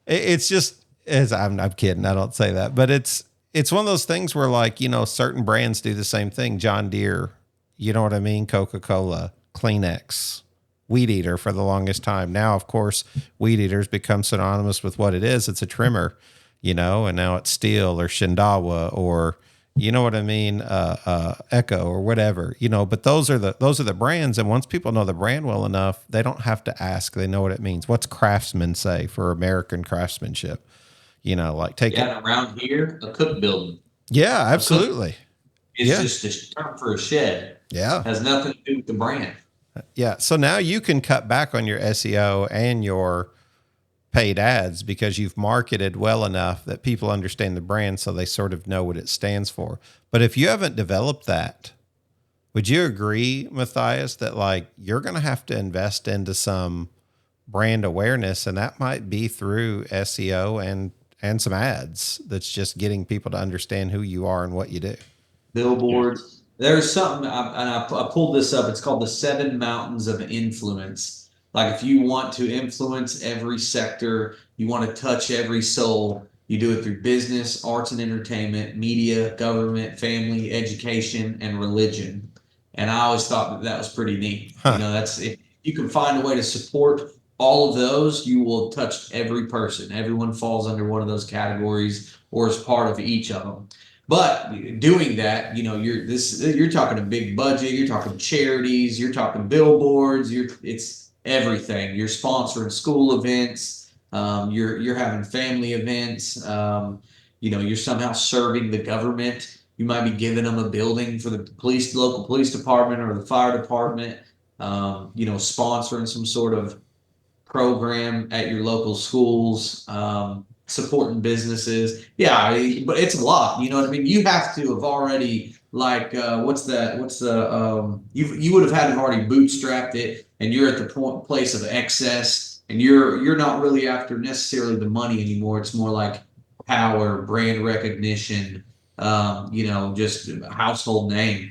it's just, I'm kidding. I don't say that. But it's one of those things where, like, you know, certain brands do the same thing. John Deere, you know what I mean? Coca-Cola, Kleenex, Weed Eater for the longest time. Now, of course, Weed Eater's become synonymous with what it is. It's a trimmer, you know, and now it's Steel or Shindawa or, you know what I mean, Echo or whatever, you know. But those are the brands, and once people know the brand well enough, they don't have to ask. They know what it means. What's Craftsman say for American craftsmanship? You know, like around here, a cook building. Yeah, absolutely. It's just a term for a shed. Yeah, has nothing to do with the brand. Yeah, so now you can cut back on your SEO and your paid ads because you've marketed well enough that people understand the brand, so they sort of know what it stands for. But if you haven't developed that, would you agree, Matthias, that like you're going to have to invest into some brand awareness, and that might be through SEO and some ads that's just getting people to understand who you are and what you do? Billboards. There's something, I pulled this up. It's called the 7 Mountains of Influence. Like if you want to influence every sector, you want to touch every soul, you do it through business, arts and entertainment, media, government, family, education, and religion. And I always thought that was pretty neat. You know, if you can find a way to support all of those, you will touch every person. Everyone falls under one of those categories or is part of each of them. But doing that, you know, you're talking a big budget, you're talking charities, you're talking billboards, it's everything. You're sponsoring school events, you're having family events, you know, you're somehow serving the government. You might be giving them a building for the local police department or the fire department, you know, sponsoring some sort of program at your local schools, supporting businesses. Yeah, but it's a lot. You know what I mean? You have to have already like you would have had to have already bootstrapped it, and you're at the place of excess, and you're not really after necessarily the money anymore. It's more like power, brand recognition, you know, just a household name.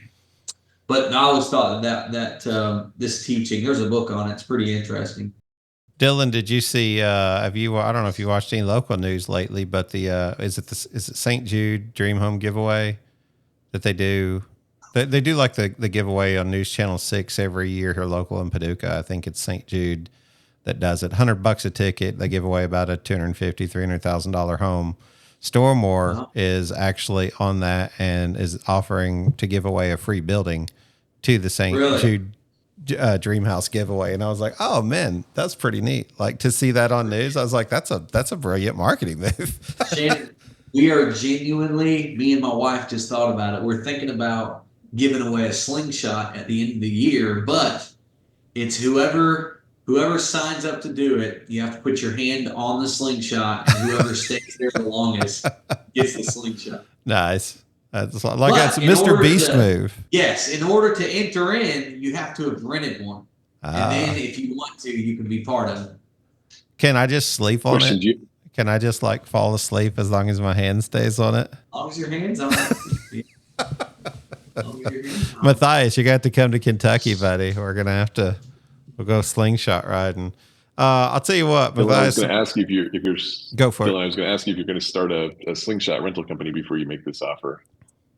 But I always thought that this teaching, there's a book on it. It's pretty interesting. Dylan, did you see? I don't know if you watched any local news lately, but is it St. Jude Dream Home giveaway that they do? They do like the giveaway on News Channel 6 every year here local in Paducah. I think it's St. Jude that does it. $100 a ticket. They give away about a $250,000-$300,000 home. Stormore is actually on that and is offering to give away a free building to the same Dream House giveaway. And I was like, oh man, that's pretty neat. Like to see that on news, I was like, that's a brilliant marketing move. Shannon, we are genuinely, me and my wife just thought about it. We're thinking about giving away a slingshot at the end of the year, but it's whoever signs up to do it, you have to put your hand on the slingshot, and whoever stays there the longest gets the slingshot. Nice. That's a Mr. Beast move. Yes, in order to enter in, you have to have rented one. And then if you want to, you can be part of it. Can I just sleep on it? Can I just like fall asleep as long as my hand stays on it? As long as your hand's on it. Matthias, you got to come to Kentucky, buddy. We're going to we'll go slingshot riding. I'll tell you what, Matthias. I was going to ask you if you're go for it. I was going to ask you if you're going to start a slingshot rental company before you make this offer.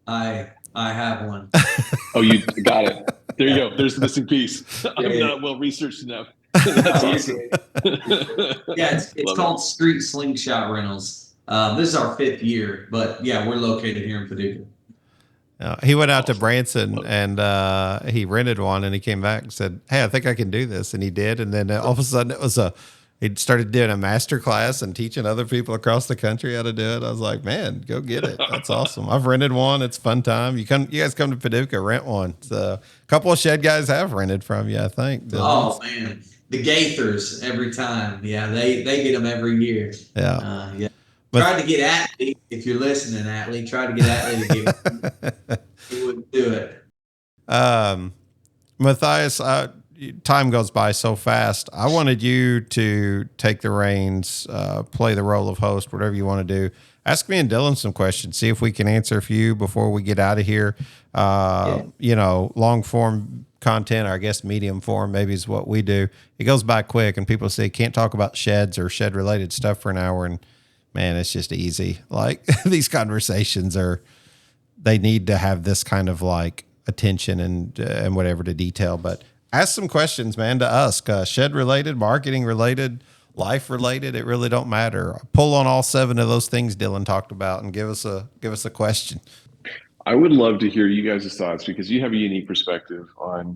I have one. Oh, you got it. There you go. There's the missing piece. I'm not well researched enough. That's awesome. Yeah, it's called Street Slingshot Rentals. This is our 5th year, but yeah, we're located here in Paducah. He went out to Branson and he rented one, and he came back and said, hey, I think I can do this. And he did. And then all of a sudden he started doing a master class and teaching other people across the country how to do it. I was like, man, go get it. That's awesome. I've rented one. It's a fun time. You guys come to Paducah, rent one. So a couple of Shed guys have rented from you, I think. Oh man, the Gaithers every time. Yeah, they get them every year. Yeah. Yeah. Tried to get Atlee, if you're listening, Atlee. Tried to get Atlee to give it. He wouldn't do it. Matthias, time goes by so fast. I wanted you to take the reins, play the role of host, whatever you want to do. Ask me and Dylan some questions. See if we can answer a few before we get out of here. Long form content, or I guess medium form maybe is what we do. It goes by quick, and people say can't talk about sheds or shed related stuff for an hour, and man, it's just easy. Like these conversations they need to have this kind of like attention and whatever to detail. But ask some questions, man, to us. Shed related, marketing related, life related. It really don't matter. Pull on all 7 of those things Dylan talked about and give us a question. I would love to hear you guys' thoughts, because you have a unique perspective on.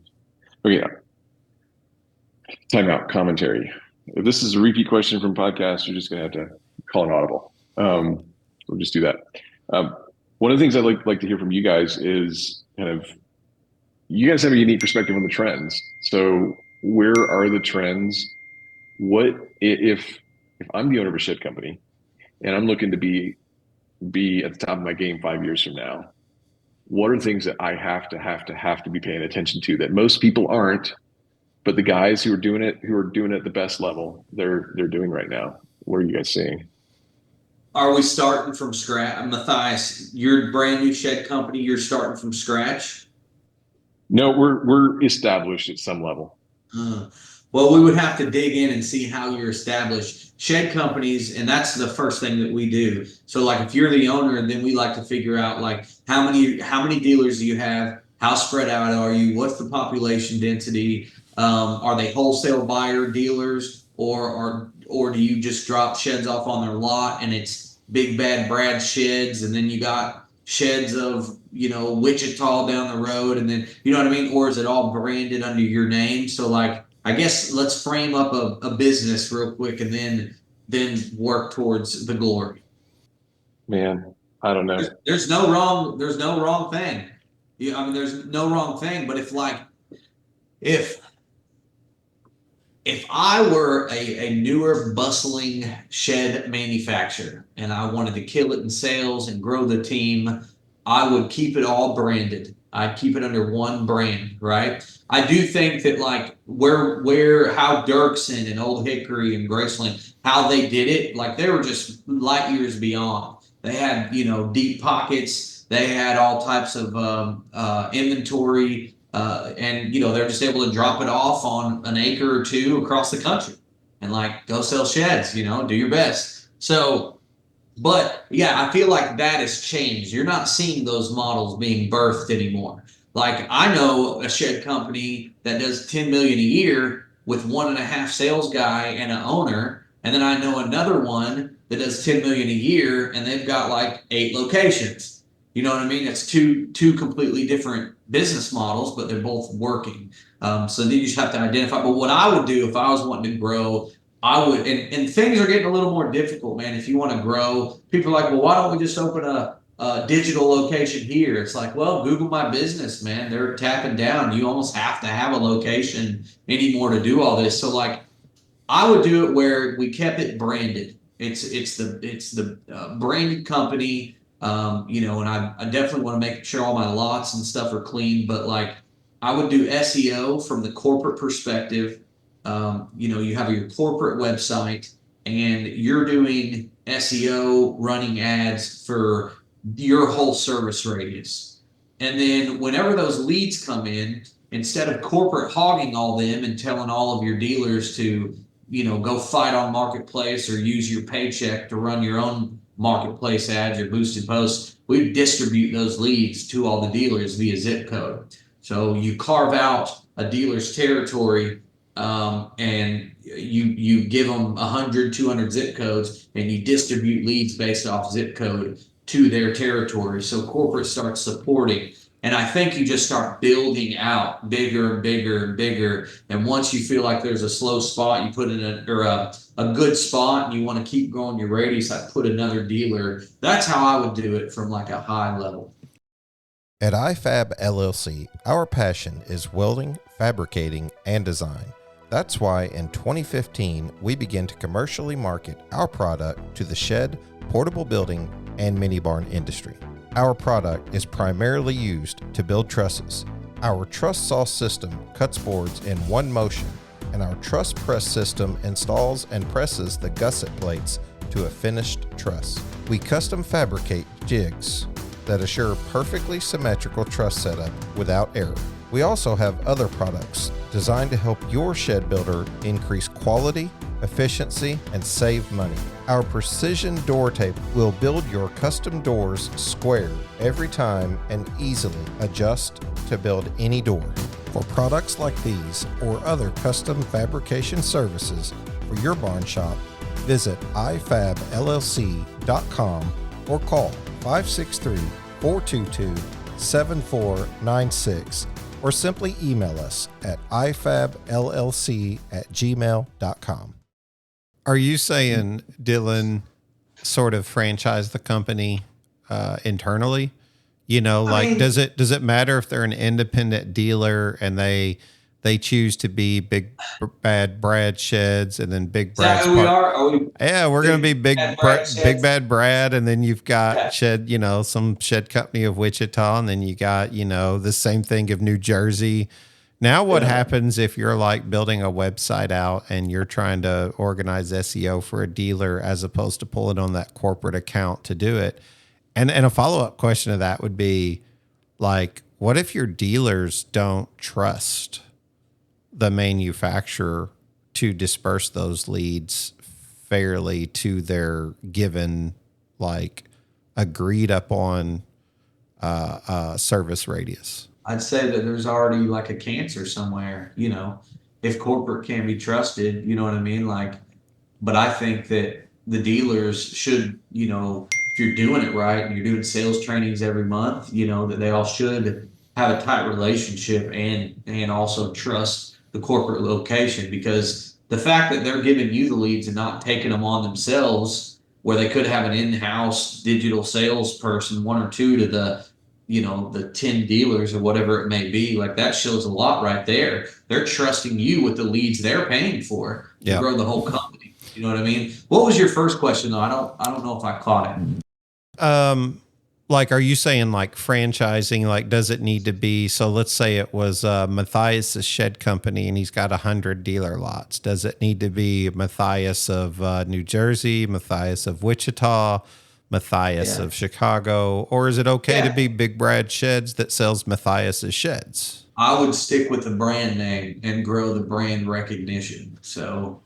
Time out commentary. If this is a repeat question from podcast, you're just going to have to call an audible. We'll just do that. One of the things I'd like to hear from you guys is kind of, you guys have a unique perspective on the trends. So where are the trends? What if I'm the owner of a shed company and I'm looking to be at the top of my game 5 years from now? What are things that I have to be paying attention to that most people aren't, but the guys who are doing it at the best level, they're doing right now? What are you guys seeing? Are we starting from scratch? Matthias, you're a brand new shed company. You're starting from scratch? No, we're established at some level. Well, we would have to dig in and see how you're established. Shed companies, and that's the first thing that we do. So like if you're the owner, then we like to figure out like how many dealers do you have? How spread out are you? What's the population density? Are they wholesale buyer dealers, or do you just drop sheds off on their lot and it's Big Bad Brad sheds, and then you got sheds of Wichita down the road, and then you know what I mean? Or is it all branded under your name? So like, I guess let's frame up a business real quick and then work towards the glory. Man, I don't know. There's no wrong thing. There's no wrong thing, but if I were a newer, bustling shed manufacturer and I wanted to kill it in sales and grow the team, I would keep it all branded. I'd keep it under one brand, right? I do think that like how Dirksen and Old Hickory and Graceland, how they did it, like they were just light years beyond. They had, deep pockets. They had all types of inventory. And they're just able to drop it off on an acre or two across the country and like go sell sheds, do your best. So, but yeah, I feel like that has changed. You're not seeing those models being birthed anymore. Like I know a shed company that does 10 million a year, with 1.5 sales guy and an owner. And then I know another one that does 10 million a year and they've got like 8 locations. You know what I mean? It's two completely different business models, but they're both working. So then you just have to identify. But what I would do if I was wanting to grow, I would, and things are getting a little more difficult, man. If you want to grow, people are like, well, why don't we just open a digital location here? It's like, well, Google My Business, man. They're tapping down. You almost have to have a location anymore to do all this. So like, I would do it where we kept it branded. It's the branded company, and I definitely want to make sure all my lots and stuff are clean. But like, I would do SEO from the corporate perspective. You have your corporate website, and you're doing SEO, running ads for your whole service radius. And then whenever those leads come in, instead of corporate hogging all them and telling all of your dealers to go fight on marketplace or use your paycheck to run your own marketplace ads or boosted posts, we distribute those leads to all the dealers via zip code. So you carve out a dealer's territory, and you give them 100, 200 zip codes, and you distribute leads based off zip code to their territory. So corporate starts supporting. And I think you just start building out bigger and bigger and bigger. And once you feel like there's a slow spot, you put in a good spot and you want to keep growing your radius, I put another dealer. That's how I would do it from like a high level. At iFab LLC, our passion is welding, fabricating, and design. That's why in 2015, we began to commercially market our product to the shed, portable building, and mini barn industry. Our product is primarily used to build trusses. Our truss saw system cuts boards in one motion, and our truss press system installs and presses the gusset plates to a finished truss. We custom fabricate jigs that assure perfectly symmetrical truss setup without error. We also have other products designed to help your shed builder increase quality, efficiency, and save money. Our precision door tape will build your custom doors square every time and easily adjust to build any door. For products like these or other custom fabrication services for your barn shop, visit ifabllc.com or call 563-422-7496 or simply email us at ifabllc@gmail.com. Are you saying, Dylan, sort of franchise the company internally? Does it matter if they're an independent dealer and they choose to be Big Bad Brad Sheds and then Big Brad? Is that who we are? Yeah, we're going to be Big Bad Brad, and then you've got Yeah. Shed, some shed company of Wichita, and then you got, the same thing of New Jersey. Now what happens if you're like building a website out and you're trying to organize SEO for a dealer as opposed to pulling on that corporate account to do it? And a follow-up question to that would be like, what if your dealers don't trust the manufacturer to disperse those leads fairly to their given, like, agreed upon service radius? I'd say that there's already like a cancer somewhere, if corporate can be trusted, you know what I mean? Like, but I think that the dealers should, if you're doing it right and you're doing sales trainings every month, that they all should have a tight relationship and also trust the corporate location, because the fact that they're giving you the leads and not taking them on themselves, where they could have an in-house digital salesperson, one or two to the 10 dealers or whatever it may be, like that shows a lot right there. They're trusting you with the leads they're paying for to grow the whole company. You know what I mean? What was your first question though? I don't know if I caught it. Like, are you saying like franchising, like, does it need to be, so let's say it was Matthias' shed company and he's got 100 dealer lots. Does it need to be Matthias of New Jersey, Matthias of Wichita, Matthias of Chicago, or is it okay to be Big Brad Sheds that sells Matthias's sheds? I would stick with the brand name and grow the brand recognition. So,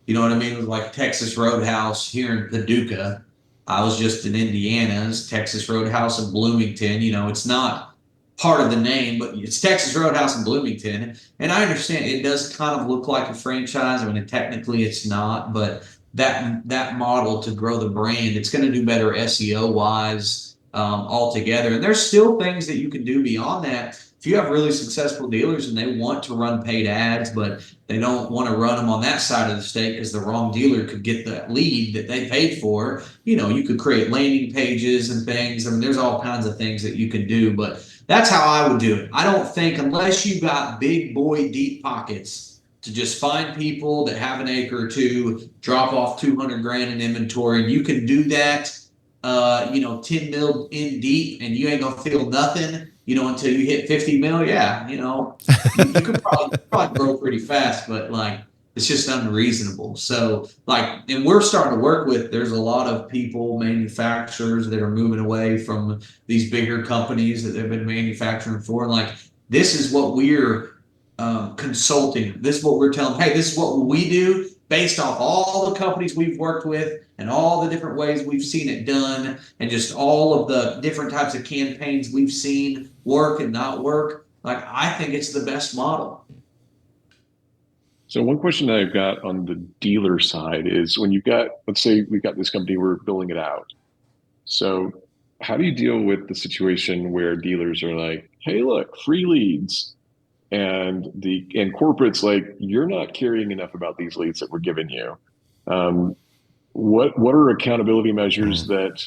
you know what I mean? Like Texas Roadhouse here in Paducah. I was just in Indiana's Texas Roadhouse in Bloomington. It's not part of the name, but it's Texas Roadhouse in Bloomington. And I understand it does kind of look like a franchise. I mean, technically it's not, but that model to grow the brand, it's going to do better SEO wise altogether. And there's still things that you can do beyond that. If you have really successful dealers and they want to run paid ads, but they don't want to run them on that side of the state because the wrong dealer could get that lead that they paid for, you could create landing pages and things. I mean, there's all kinds of things that you can do, but that's how I would do it. I don't think, unless you got big boy deep pockets, to just find people that have an acre or two, drop off 200 grand in inventory, and you can do that, 10 mil in deep, and you ain't gonna feel nothing, until you hit 50 mil. Yeah, you could probably grow pretty fast, but like it's just unreasonable. So and we're starting to work with, there's a lot of people, manufacturers that are moving away from these bigger companies that they've been manufacturing for. And like, this is what we're consulting. This is what we're telling, hey, this is what we do based off all the companies we've worked with and all the different ways we've seen it done, and just all of the different types of campaigns we've seen work and not work. Like, I think it's the best model. So one question that I've got on the dealer side is, when you've got, let's say we've got this company, we're building it out. So how do you deal with the situation where dealers are like, hey, look, free leads, and corporate's like, you're not caring enough about these leads that we're giving you. What are accountability measures that,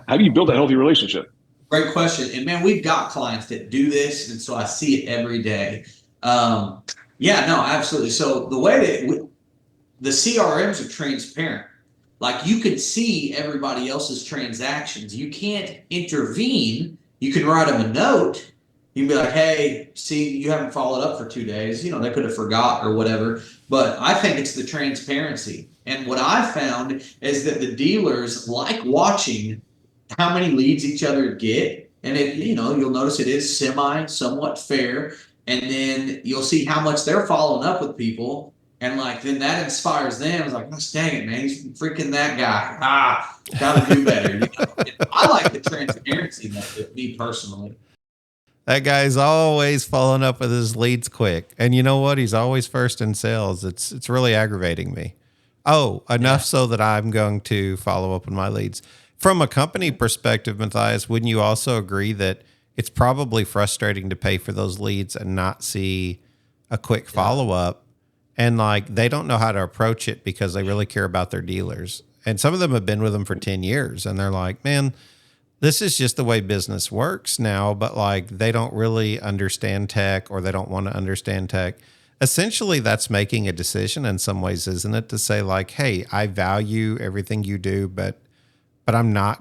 how do you build a healthy relationship? Great question. And man, we've got clients that do this, and so I see it every day. Absolutely. So the way that the CRMs are transparent, like you can see everybody else's transactions. You can't intervene. You can write them a note. You can be like, hey, see, you haven't followed up for 2 days. They could have forgot or whatever. But I think it's the transparency. And what I found is that the dealers like watching how many leads each other get. And you'll notice it is somewhat fair. And then you'll see how much they're following up with people. And then that inspires them. It's like, oh, dang it, man, he's freaking that guy. Gotta do better. I like the transparency method, me personally. That guy's always following up with his leads quick. And you know what? He's always first in sales. It's really aggravating me. Enough so that I'm going to follow up on my leads. From a company perspective, Matthias, wouldn't you also agree that it's probably frustrating to pay for those leads and not see a quick follow-up? And they don't know how to approach it because they really care about their dealers. And some of them have been with them for 10 years. And they're like, man, this is just the way business works now, but they don't really understand tech, or they don't want to understand tech. Essentially, that's making a decision in some ways, isn't it? To say hey, I value everything you do, but I'm not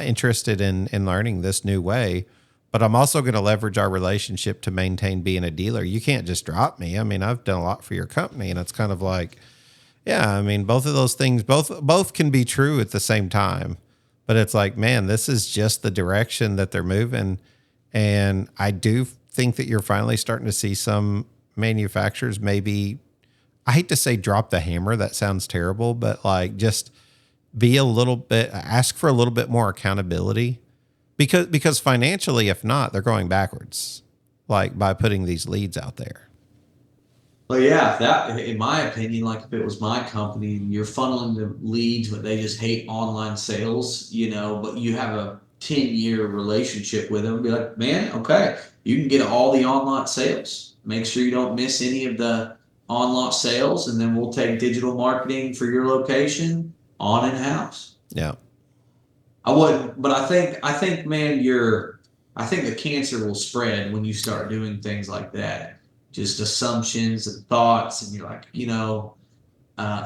interested in learning this new way, but I'm also going to leverage our relationship to maintain being a dealer. You can't just drop me. I mean, I've done a lot for your company, and it's kind of both of those things, both can be true at the same time. But it's man, this is just the direction that they're moving. And I do think that you're finally starting to see some manufacturers maybe, I hate to say drop the hammer, that sounds terrible, but just be a little bit, ask for a little bit more accountability, because financially, if not, they're going backwards, by putting these leads out there. Well, yeah, that, in my opinion, if it was my company and you're funneling the leads, but they just hate online sales, but you have a 10-year relationship with them, be like, man, okay, you can get all the online sales. Make sure you don't miss any of the online sales, and then we'll take digital marketing for your location on in-house. Yeah. I wouldn't, but I think, man, I think the cancer will spread when you start doing things like that. Just assumptions and thoughts, and you're like,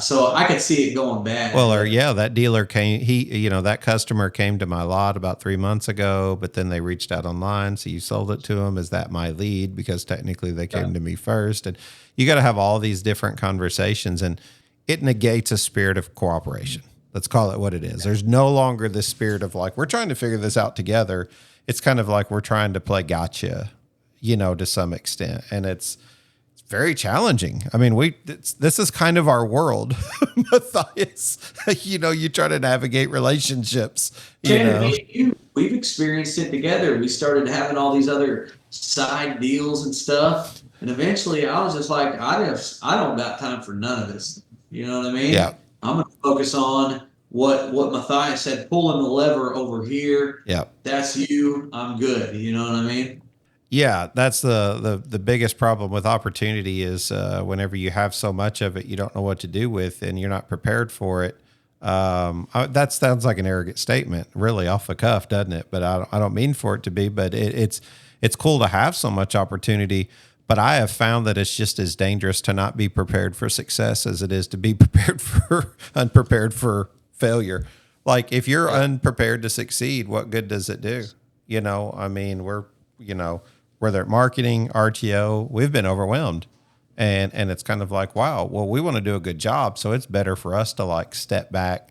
so I could see it going bad. Well, that dealer came, that customer came to my lot about 3 months ago, but then they reached out online. So you sold it to them. Is that my lead? Because technically they came to me first. And you got to have all these different conversations, and it negates a spirit of cooperation. Let's call it what it is. There's no longer this spirit of we're trying to figure this out together. It's kind of we're trying to play gotcha, to some extent. And it's very challenging. I mean, this is kind of our world, Matthias. You try to navigate relationships. we've experienced it together. We started having all these other side deals and stuff. And eventually I was just like, I don't got time for none of this. You know what I mean? Yeah. I'm going to focus on what Matthias said, pulling the lever over here. Yeah. That's you. I'm good. You know what I mean? Yeah, that's the biggest problem with opportunity is whenever you have so much of it, you don't know what to do with, and you're not prepared for it. That sounds like an arrogant statement, really off the cuff, doesn't it? But I don't mean for it to be. But it's cool to have so much opportunity. But I have found that it's just as dangerous to not be prepared for success as it is to be unprepared for failure. Like if you're unprepared to succeed, what good does it do? I mean, whether at marketing, RTO, we've been overwhelmed. And it's kind of like, wow, well, we want to do a good job. So it's better for us to like step back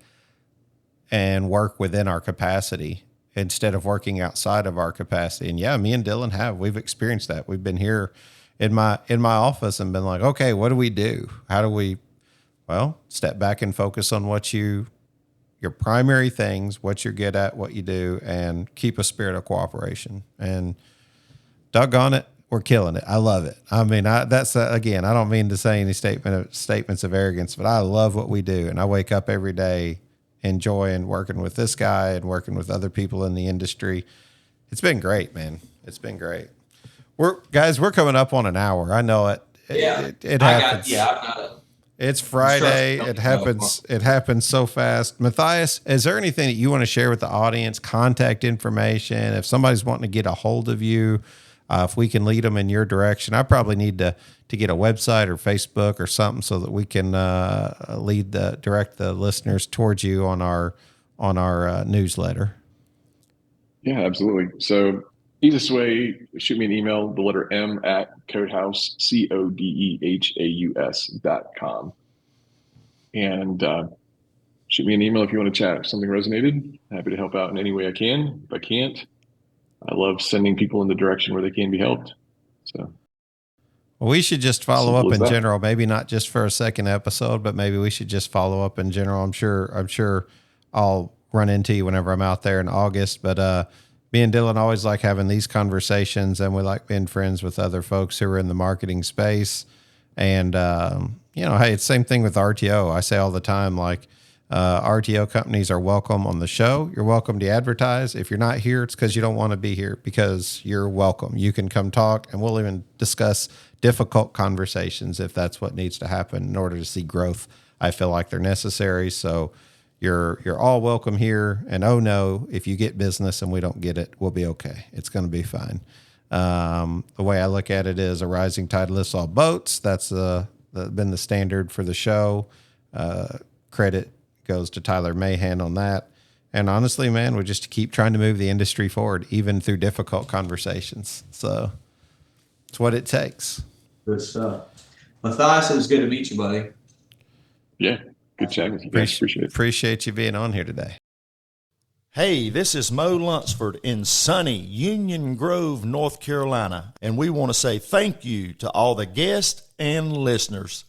and work within our capacity instead of working outside of our capacity. And yeah, me and Dylan we've experienced that. We've been here in my office and been like, okay, what do we do? How do we, step back and focus on your primary things, what you're good at, what you do, and keep a spirit of cooperation. And doggone it, we're killing it. I love it. I mean, again, I don't mean to say any statements of arrogance, but I love what we do. And I wake up every day enjoying working with this guy and working with other people in the industry. It's been great, man. It's been great. We're coming up on an hour. I know it. It happens. I've got it. It's Friday. It happens so fast. Matthias, is there anything that you want to share with the audience? Contact information. If somebody's wanting to get a hold of you, if we can lead them in your direction, I probably need to get a website or Facebook or something so that we can direct the listeners towards you on our newsletter. Yeah, absolutely. So easiest way, shoot me an email, the letter M at codehouse, CODEHAUS.com. And shoot me an email if you want to chat. If something resonated, happy to help out in any way I can. If I can't, I love sending people in the direction where they can be helped. So, well, we should just follow up in general, maybe not just for a second episode, but maybe we should just follow up in general. I'm sure I'll run into you whenever I'm out there in August, but me and Dylan always like having these conversations, and we like being friends with other folks who are in the marketing space. And, hey, it's the same thing with RTO. I say all the time, like, RTO companies are welcome on the show. You're welcome to advertise. If you're not here, it's because you don't want to be here, because you're welcome. You can come talk, and we'll even discuss difficult conversations if that's what needs to happen in order to see growth. I feel like they're necessary. So you're all welcome here. And oh no, if you get business and we don't get it, we'll be okay. It's going to be fine. The way I look at it is a rising tide lifts all boats. That's been the standard for the show. Credit goes to Tyler Mahan on that. And honestly, man, we just keep trying to move the industry forward, even through difficult conversations. So it's what it takes. Good stuff. Matthias, it was good to meet you, buddy. Yeah, good chatting with you guys. Appreciate it. Appreciate you being on here today. Hey, this is Mo Lunsford in sunny Union Grove, North Carolina, and we want to say thank you to all the guests and listeners.